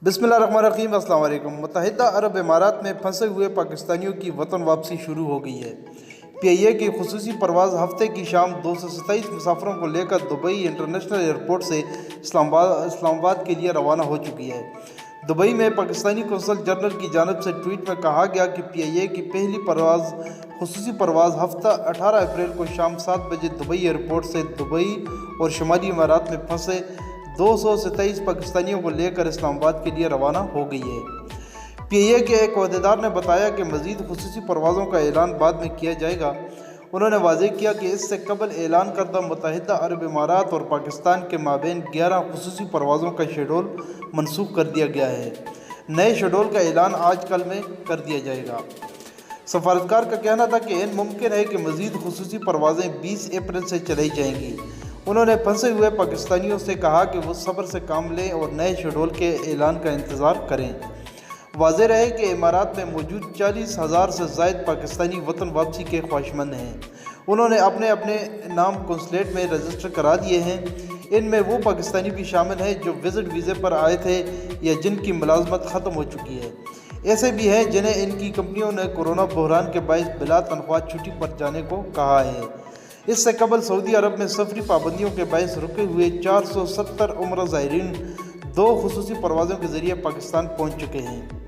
बिस्मिल्लाहिर्रहमानिर्रहीम। अस्सलाम वालेकुम। मुत्तहिदा अरब इमारात में फंसे हुए पाकिस्तानियों की वतन वापसी शुरू हो गई है। PIA की खुसूसी परवाज़ हफ्ते की शाम 227 मुसाफिरों को लेकर दुबई इंटरनेशनल एयरपोर्ट से इस्लामाबाद के लिए रवाना हो चुकी है। दुबई में पाकिस्तानी कौंसल जनरल की जानिब से ट्वीट में कहा गया कि PIA की पहली खुसूसी परवाज़ हफ्ता 18 अप्रैल को शाम 7 बजे दुबई एयरपोर्ट से दुबई और शुमाली इमारात में फंसे 227 पाकिस्तानियों को लेकर इस्लामाबाद के लिए रवाना हो गई है। PIA के एक अहदेदार ने बताया कि मज़ीद खुसूसी परवाज़ों का ऐलान बाद में किया जाएगा। उन्होंने वाज़ेह किया कि इससे कबल ऐलान करदा मुत्तहिदा अरब इमारात और पाकिस्तान के माबैन 11 खुसूसी परवाज़ों का शेड्यूल मनसूख कर दिया गया है। नए शेड्यूल का ऐलान आज कल में कर दिया जाएगा। सफारतकार का कहना था कि मुमकिन है कि मज़ीद खुसूसी परवाज़ें 20 अप्रैल से चलाई जाएंगी। उन्होंने फंसे हुए पाकिस्तानियों से कहा कि वो सब्र से काम लें और नए शेड्यूल के ऐलान का इंतज़ार करें। वाज़ेह रहे कि इमारात में मौजूद 40,000 से ज़ायद पाकिस्तानी वतन वापसी के ख्वाहिशमंद हैं। उन्होंने अपने अपने नाम कंसुलेट में रजिस्टर करा दिए हैं। इनमें वो पाकिस्तानी भी शामिल हैं जो विज़िट वीज़े पर आए थे या जिनकी मुलाजमत ख़त्म हो चुकी है। ऐसे भी हैं जिन्हें इनकी कंपनियों ने कोरोना बहरान के बायस बिला तनख्वाह छुट्टी पर जाने को कहा है। इससे कबल सऊदी अरब में सफरी पाबंदियों के बायस रुके हुए 470 उम्रा ज़ायरीन 2 खुसूसी परवाज़ों के ज़रिए पाकिस्तान पहुँच चुके हैं।